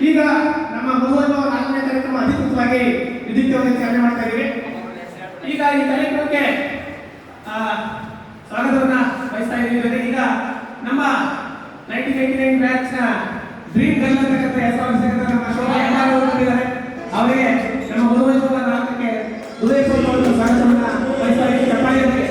ಈಗ ನಮ್ಮ ಮಧುವೈಭವ 4ನೇ ಕಾರ್ಯಕ್ರಮ ಅಧಿಕೃತವಾಗಿ ವಿದ್ಯುಕ್ತವಾಗಿ ಚಾಲನೆ ಮಾಡ್ತಾ ಇದ್ದೀವಿ. ಈಗ ಈ ಕಾರ್ಯಕ್ರಮಕ್ಕೆ ಸ್ವಾಗತವನ್ನ ಬಯಸ್ತಾ ಇದ್ದೀವಿ. ಈಗ ನಮ್ಮ 1999 ಬ್ಯಾಚ್ ನ ಡ್ರೀಮ್ ಗರ್ಲ್ ಅಂತಕ್ಕಂಥ ಹೆಸರು ನಮ್ಮ ಶೋಭಾ ಎಲ್ಲರೂ ಬಂದಿದ್ದಾರೆ. ಅವರಿಗೆ ನಮ್ಮ ಮಧುವೈಭವ 4ಕ್ಕೆ ಹೃದಯಪೂರ್ವಕವಾದ ಸ್ವಾಗತವನ್ನ ಬಯಸ್ತಾ ಇದ್ದೀವಿ. ಚಪ್ಪಾಳೆಯೊಂದಿಗೆ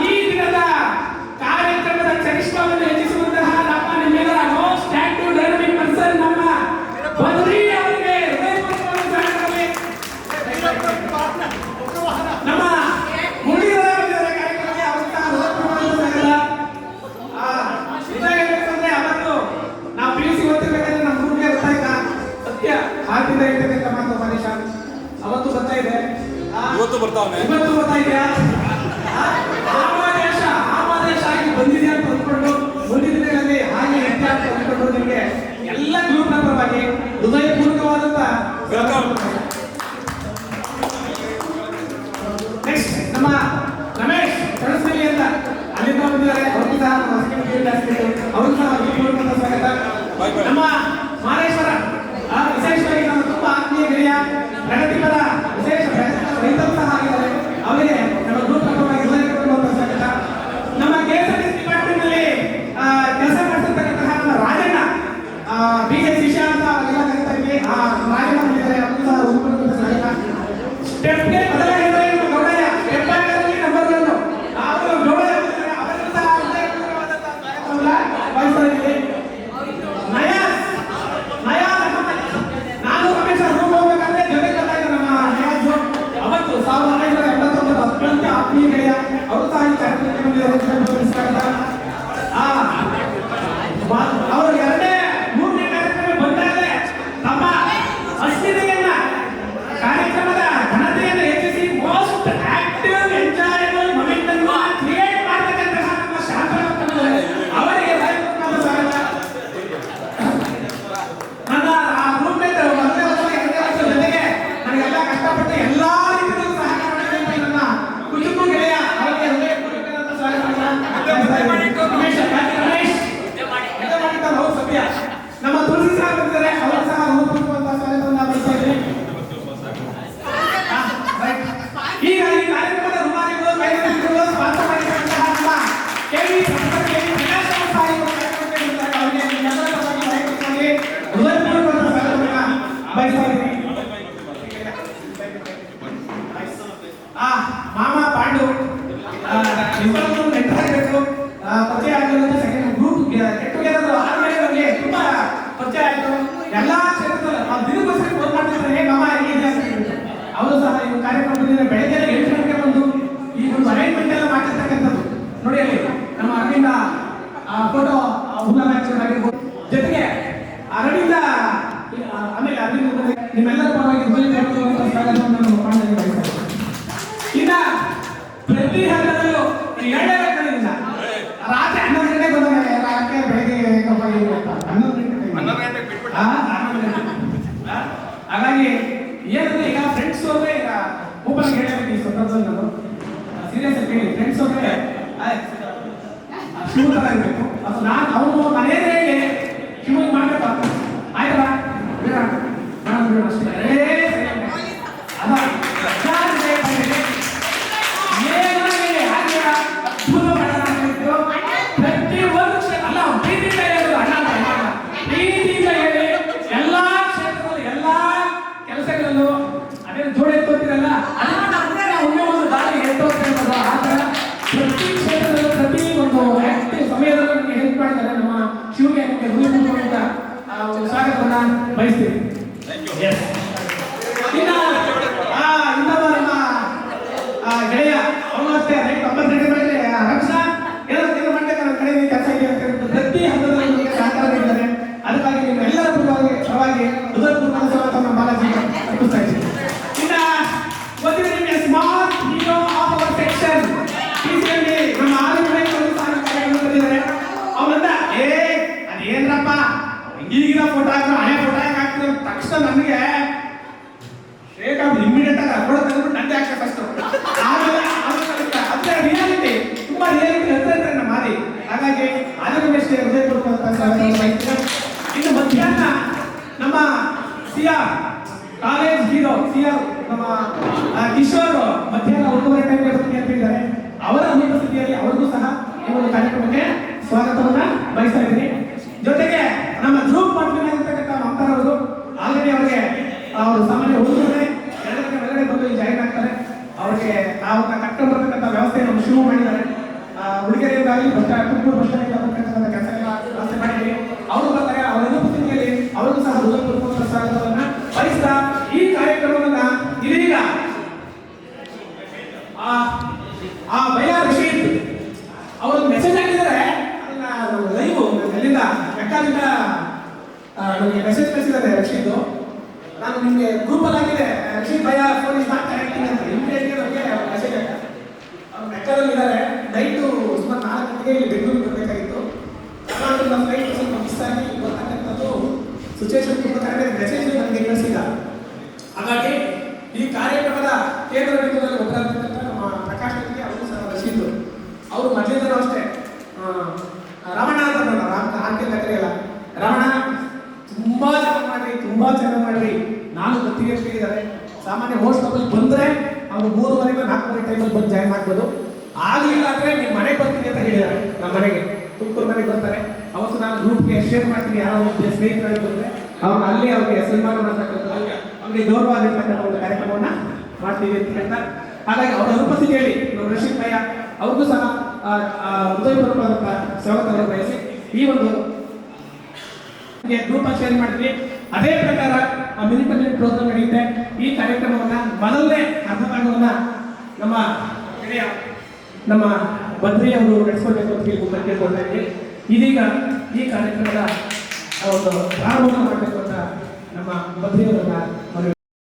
ಈ ದಿನದ ನಮ್ಮ ರಮೇಶ್ ಕಳಸಲಿ ಅಂತ ಅಲ್ಲಿಂದ ಬಂದಿದ್ದಾರೆ, ಅವ್ರಿಗೂ ಸಹ ಅವ್ರಿಗೂ ಸಹ ಪೂರ್ವಕ ಸ್ವಾಗತ. ನಮ್ಮ ಮಾರೇಶ್ವರ ವಿಶೇಷವಾಗಿ ನಮ್ಮ ತುಂಬಾ ಆತ್ಮೀಯ ಗೆಳೆಯ ಪ್ರಗತಿಪರ ವಿಶೇಷ ರೈತರು ಸಹ ಆಗಿದ್ದಾರೆ, ಅವರಿಗೆ ನಮ್ಮ ಗ್ರೂಪ್ ಪರವಾಗಿ ಸ್ವಾಗತ. ನಮ್ಮ KSRTC ಡಿಪಾರ್ಟ್ಮೆಂಟ್ ನಲ್ಲಿ ಕೆಲಸ ಮಾಡ್ತಿರ್ತಕ್ಕಂತಹ ನಮ್ಮ ರಾಜಣ್ಣ BJ ಶಿಷ್ಯ ಅಂತ ಅವರೆಲ್ಲ ಕರೀತಾರೆ, ರಾಜಣ್ಣ ಬಂದಿದ್ದಾರೆ, ಅವ್ರಿಗೂ ಸಹ ಪೂರ್ವಕ ಸ್ವಾಗತ. ಸ್ಟೆಪ್ಗೆ ಬದಲಾಗಿದ್ದಾರೆ ನಮ್ಮ ಗೌಡಯ್ಯ, ಸ್ಟೆಪ್ ಬ್ಯಾಂಕಲ್ಲಿ ನಂಬರ್ 1 ಅವರು ಗೌಡಯ್ಯ ಬಂದಿದ್ದಾರೆ, ಅವರಿಗೂ ಸಹ ವಹಿಸ್ತಾರೆ. ನಾನು ರಮೇಶ್ ರೂಮ್ ಹೋಗ್ಬೇಕಾದ್ರೆ ಜೊತೆ ಕಲ್ತಾಯಿದ್ದೆ ನಮ್ಮ ನಯಾಜ್, ಅವತ್ತು 1989 ಅತ್ಯಂತ ಆತ್ಮೀಯ ಗೆಳೆಯ, ಅವರು ಸಹ ಈ ಕಾರ್ಯಕ್ರಮದಲ್ಲಿ ಅವರು 2-3ನೇ ಕಾರ್ಯಕ್ರಮ ಬಂದಾಗಲೇ ತಮ್ಮ ಅಸ್ಥಿತೆಯನ್ನ ಕಾರ್ಯಕ್ರಮದ ಘನತೆಯನ್ನು ಹೆಚ್ಚಿಸಿ ಮೋಸ್ಟ್ ಆಕ್ಟಿವ್ ಎಂಜಾಯಬಲ್ ಮೊಮೆಂಟ್ ಅನ್ನು ಕ್ರಿಯೇಟ್ ಮಾಡತಕ್ಕಂತಹ ನಮ್ಮ ಶಾಂತರತ್ನ ಅವರಿಗೆ ಸ್ವಾಗತ. ನನ್ನ ರೂಮ್ಮೇಟ್ ಮೊದಲನೇ ವರ್ಷ 2ನೇ ವರ್ಷದ ಜೊತೆಗೆ ನನಗೆಲ್ಲ ಕಷ್ಟಪಟ್ಟು ಎಲ್ಲಾ ರೀತಿಯಲ್ಲೂ ಸಹಾಯ ಮಾಡಿದಂತೆ ನನ್ನ ಕುಟುಂಬ ಗೆಳೆಯ ಅವರಿಗೆ ಹೃದಯಪೂರ್ವಕವಾದ ಸತ್ಯ. ನಮ್ಮ ತುಳಸಿ ಸಹ ಬಂದಿದ್ದಾರೆ, ಅವರು ಸಹ ಹೃದಯಪೂರ್ವಕವಾದ ಸ್ವಾಗತವನ್ನು ಬಯಸ್ತಾ ಇದ್ದೀನಿ. ಈಗ ಈ ಕಾರ್ಯಕ್ರಮದ ರುಮಾರಿಗಳು ಕೈಗೊಂಡಿರುವ ಸ್ಪಾನ್ಸರ್ ಮಾಡಿದಂತಹ ನಮ್ಮ KV ಪ್ರಕಾಶ್ ಅವರಿಗೆ ಹೃದಯಪೂರ್ವಕವಾದ ಸ್ವಾಗತವನ್ನು ಬಯಸ್ತಾ ಇದ್ದೀನಿ. ಮಾಮ ಪಾಂಡು ಇಬ್ಬರು ನೆಟ್ಟಾಗಬೇಕು, ಪರಿಚಯ ಆಗಿರೋದು ಸೆಕೆಂಡ್ ಗ್ರೂಪ್ ಗೆಟ್ ಟುಗೆದರ್ ಆದ್ಮೇಲೆ ನಮಗೆ ತುಂಬಾ ಪರಿಚಯ ಆಯಿತು. ಎಲ್ಲಾ ಕ್ಷೇತ್ರದಲ್ಲಿ ನಾವು ದಿನಕ್ಕೋಸ್ಕರ ಫೋನ್ ಮಾಡ್ತಿದ್ದಾರೆ, ಮಾಮ ಹೇಗಿದೆ ಅಂತ. ಅವರು ಸಹ ಈ ಕಾರ್ಯಕ್ರಮದಲ್ಲಿ ಬೆಳಗ್ಗೆ 8 ಗಂಟೆಗೆ ಬಂದು ಈ ಒಂದು ಅರೇಂಜ್ಮೆಂಟ್ ಎಲ್ಲ ಮಾಡಿರ್ತಕ್ಕಂಥದ್ದು ನೋಡಿ. ಅಲ್ಲಿ ನಮ್ಮ ಅರವಿಂದ ಫೋಟೋ ಆಗಿರ್ಬೋದು, ಜೊತೆಗೆ ಅರವಿಂದ ಆಮೇಲೆ ಅರವಿಂದ ನಿಮ್ಮೆಲ್ಲರ ಪರವಾಗಿ ಸ್ವಾಗತವನ್ನು ನಮ್ಮ ಪಾಂಡವರಿಗೆ ಬಯಸ್ತಾರೆ. ಇನ್ನ ಪ್ರತಿ ಹಂತದಲ್ಲೂ 2 ಗಂಟೆಯಿಂದ ರಾತ್ರಿ 11 ಗಂಟೆಗೆ ಬಂದಾಗ ಯಾಕೆ ಬೆಳಗ್ಗೆ 11 ಗಂಟೆಗೆ ಬಿಟ್ಬಿಟ್ಟು ಹಾಗಾಗಿ ಏನಂದ್ರೆ ಈಗ ಫ್ರೆಂಡ್ಸ್ ಹೋದ್ರೆ ಈಗ ಓಪನ್ ಹೇಳಬೇಕು ಈ ಸಂದರ್ಭದಲ್ಲಿ ನಾನು ಸೀರಿಯಸ್ ಆಗಿ ಹೇಳಿ, ಫ್ರೆಂಡ್ಸ್ ಹೋದ್ರೆ ಶಿವ ತರ ಇರಬೇಕು. ಅದು ನಾನು ಅವನು ಮನೇಲಿ ಹೇಳಿ ಶಿವಗೆ ಮಾಡ್ಬೇಕು ಆಯ್ತಲ್ಲ ಬೇಡ ಅಷ್ಟೇ ಜೋಡಿ ಎತ್ತೋತಿರಲ್ಲ ಒಮ್ಮೆ ಒಂದು ದಾರಿ ಎತ್ತೋಗ್ತಾ ಇರೋದು ಆ ಥರ ಪ್ರತಿ ಕ್ಷೇತ್ರದಲ್ಲೂ ಪ್ರತಿ ಒಂದು ಆಕ್ಟಿವ್ ಸಮಯದಲ್ಲೂ ನಮಗೆ ಹೆಲ್ಪ್ ಮಾಡಿದ್ದಾರೆ. ನಮ್ಮ ಶಿವಗೆ ನಮಗೆ ಹೃದಯಪೂರ್ವಕವಾದ ಸ್ವಾಗತವನ್ನ ಬಯಸ್ತೀವಿ. ಇನ್ನೊಬ್ಬ ನಮ್ಮ ಗೆಳೆಯ ಅವನು ಅಷ್ಟೇ 92 ಮೇಲೆ ರಕ್ಷಾ ಏನೋ ಮಾಡಬೇಕು ನನ್ನ ಕಡೆ ಕೆಲಸ ಇದೆ ಅಂತ ಪ್ರತಿ ಹಂತದಲ್ಲಿ ನಮಗೆ ಸಹಕಾರ ನೀಡಿದ್ದಾರೆ. ಅದಕ್ಕಾಗಿ ನಿಮ್ಮೆಲ್ಲರ ಪರವಾಗಿ ಹೃದಯಪೂರ್ವಕ ಸ್ವಾಗತವನ್ನು ಬಾಲಾಜಿ ಅರ್ಪಿಸ್ತಾ ಇದ್ದೀನಿ. Smart hero of our section ನಮ್ಮ ಬಂದಿದ್ದಾರೆ. ಅವನಂದ ಅದೇನ್ರಪ್ಪ ಈಗಿನ ಫೋಟೋ ಹಾಕಿದ್ರೆ ಹಳೆ ಫೋಟೋ ಯಾಕೆ ಹಾಕ್ತಿದ್ರು ತಕ್ಷಣ ನನಗೆ ಇಮಿಡಿಯೇಟ್ ಆಗಿ ಅರ್ಕೊಂಡು ತಂದ್ಬಿಟ್ಟು ನಂದೆ ಹಾಕ್ತಾರೆ ಫಸ್ಟ್. ಅದ್ರ ರಿಯಾಲಿಟಿ ತುಂಬಾ ರಿಯಾಲಿಟಿ ಹೇಳ್ತಾ ನಮ್ಮ ಮಾದಿ. ಹಾಗಾಗಿ ಅದರ ಮೇಲೆ ಇನ್ನು ಮಧ್ಯಾಹ್ನ ನಮ್ಮ CR ಕಾಲೇಜ್ ಹೀರೋ CR ನಮ್ಮ ಕಿಶೋರ್ ಮಧ್ಯಾಹ್ನ 1:30 ಟೈಮ್ಗೆ ಬರ್ತಿದ್ದಾರೆ. ಅವರ ಅನುಪಸ್ಥಿತಿಯಲ್ಲಿ ಅವರಿಗೂ ಸಹ ಈ ಒಂದು ಕಾರ್ಯಕ್ರಮಕ್ಕೆ ಸ್ವಾಗತವನ್ನ ಬಯಸ್ತಾ ಇದ್ದೀನಿ. ಜೊತೆಗೆ ನಮ್ಮ ಗ್ರೂಪ್ ಮಾಡ್ಕೊಂಡಿರ್ತಕ್ಕಂಥ ಮಮತಾರವರು ಆಲ್ರೆಡಿ ಅವರಿಗೆ ಅವರು ಸಾಮಾನ್ಯ ಹುಡುಗರೇ 2 ಗಂಟೆ ಒಳಗಡೆ ಬಂದು ಜಾಯಿನ್ ಆಗ್ತಾರೆ. ಅವರಿಗೆ ಅವ್ರನ್ನ ಕರ್ಕೊಂಡು ಬರ್ತಕ್ಕಂಥ ವ್ಯವಸ್ಥೆ ನಮ್ಮ ಶುರು ಮಾಡಿದ್ದಾರೆ. ಹುಡುಗರಿಗಾಗಲಿ ತುಮಕೂರು ಬಸ್ ಸ್ಟ್ಯಾಂಡ್ ಬರ್ತಕ್ಕಂಥ ಕೆಲಸ ಎಲ್ಲ ವ್ಯವಸ್ಥೆ ಮಾಡಿದ್ದೀವಿ. ಅವರು ಬರ್ತಾರೆ. ಅವರ ಅನುಪಸ್ಥಿತಿಯಲ್ಲಿ ಅವರಿಗೂ ಸಹ ಹೃದಯಪೂರ್ವಕ ಸ್ವಾಗತವನ್ನ ಬಯಸ್ತಾ ಈ ಕಾರ್ಯಕ್ರಮವನ್ನ ಇದೀಗ ಬೈಲಾರ್ ರಶೀದ್ ಅವರು ಮೆಸೇಜ್ ಹಾಕಿದ್ದಾರೆ. ಅದನ್ನ ಲೈವ್ ಅಲ್ಲಿಂದ ಮೆಕ್ಕಾಲಿಂದ ನನಗೆ ಮೆಸೇಜ್ ಕಳಿಸಿದ್ದಾರೆ ರಶೀದ್. ನಾನು ನಿಮಗೆ ಗ್ರೂಪಲ್ಲಿ ಆಗಿದೆ ರಶೀದ್ ಭಯ ಫೋನ್ ಇಸ್ ನಾಟ್ ಕನೆಕ್ಟಿಂಗ್ ಅಂತ ಇಮಿಡಿಯೇಟ್ಲಿ ನನಗೆ ಮೆಸೇಜ್ ಹಾಕಿದ್ದಾರೆ. ಅವ್ರು ಮೆಕ್ಕದಲ್ಲಿದ್ದಾರೆ. ನೈಟು ಸುಮಾರು 4 ಗಂಟೆಗೆ ಇಲ್ಲಿ ಬೆಂಗಳೂರಿಗೆ ಬರಬೇಕಾಗಿತ್ತು. ಕರ್ನಾಟಕದ ಫ್ಲೈಟ್ ಸ್ವಲ್ಪ ಮಿಸ್ ಆಗಿ ಬರ್ತಕ್ಕಂಥದ್ದು ಸಿಚುವೇಶನ್ ತುಂಬ ಕಡಿಮೆ ಮೆಸೇಜ್ ನನಗೆ ಕಳಿಸಿಲ್ಲ. ಹಾಗಾಗಿ ಈ ಕಾರ್ಯಕ್ರಮದ ಕೇಂದ್ರ ಬಿಂದುದಲ್ಲಿ ಒಬ್ಬರಾಗಿರ್ತಕ್ಕಂಥ ನಮ್ಮ ಪ್ರಕಾಶ್ 4:30 ಟೈಮಲ್ಲಿ ಬಂದು ಜಾಯ್ನ್ ಮಾಡ್ಬೋದು. ಆಗಲಿಲ್ಲ ಅಂದರೆ ನಿಮ್ಮ ಮನೆಗೆ ಬರ್ತೀನಿ ಅಂತ ಹೇಳಿದ್ದಾರೆ. ನಮ್ಮ ಮನೆಗೆ ತುಮಕೂರು ಮನೆಗೆ ಬರ್ತಾರೆ. ಅವತ್ತು ನಾನು ಗ್ರೂಪ್ಗೆ ಶೇರ್ ಮಾಡ್ತೀನಿ. ಯಾರೋ ಒಬ್ಬ ಸ್ನೇಹಿತರು ಬಂದರೆ ಅವ್ರನ್ನ ಅಲ್ಲಿ ಅವ್ರಿಗೆ ಸನ್ಮಾನ ಮಾಡ್ತಕ್ಕಂಥ ಅವ್ರಿಗೆ ಗೌರವವಾಗಿರ್ತಕ್ಕಂಥ ಒಂದು ಕಾರ್ಯಕ್ರಮವನ್ನು ಮಾಡ್ತೀವಿ ಅಂತ ಹೇಳ್ತಾರೆ. ಹಾಗಾಗಿ ಅವರ ಅನುಪಸ್ಥಿತಿಯಲ್ಲಿ ನಮ್ಮ ರಶೀದ್ ಭಯ್ಯ ಅವ್ರಿಗೂ ಸಹ ಹೃದಯಪೂರ್ವಕವಾದಂಥ ಸ್ವಾಗತವನ್ನು ಬಯಸಿ ಈ ಒಂದು ಗ್ರೂಪ್ ಶೇರ್ ಮಾಡಿದ್ವಿ. ಅದೇ ಪ್ರಕಾರ ಮಿನಿಟ್ ಪ್ರೋಗ್ರಾಮ್ ನಡೆಯುತ್ತೆ. ಈ ಕಾರ್ಯಕ್ರಮವನ್ನು ಮೊದಲನೇ ಅರ್ಧ ಭಾಗವನ್ನು ನಮ್ಮ ಬದ್ರಿ ಅವರು ನಡೆಸ್ಕೊಳ್ಬೇಕು ಅಂತ ಕೇಳ್ಕೊಳ್ತಾ ಇದ್ದೀವಿ. ಇದೀಗ ಈ ಕಾರ್ಯಕ್ರಮದ ಒಂದು ಪ್ರಾರಂಭ ಮಾಡಬೇಕು ಅಂತ ನಮ್ಮ ಬದ್ರಿ ಅವರನ್ನ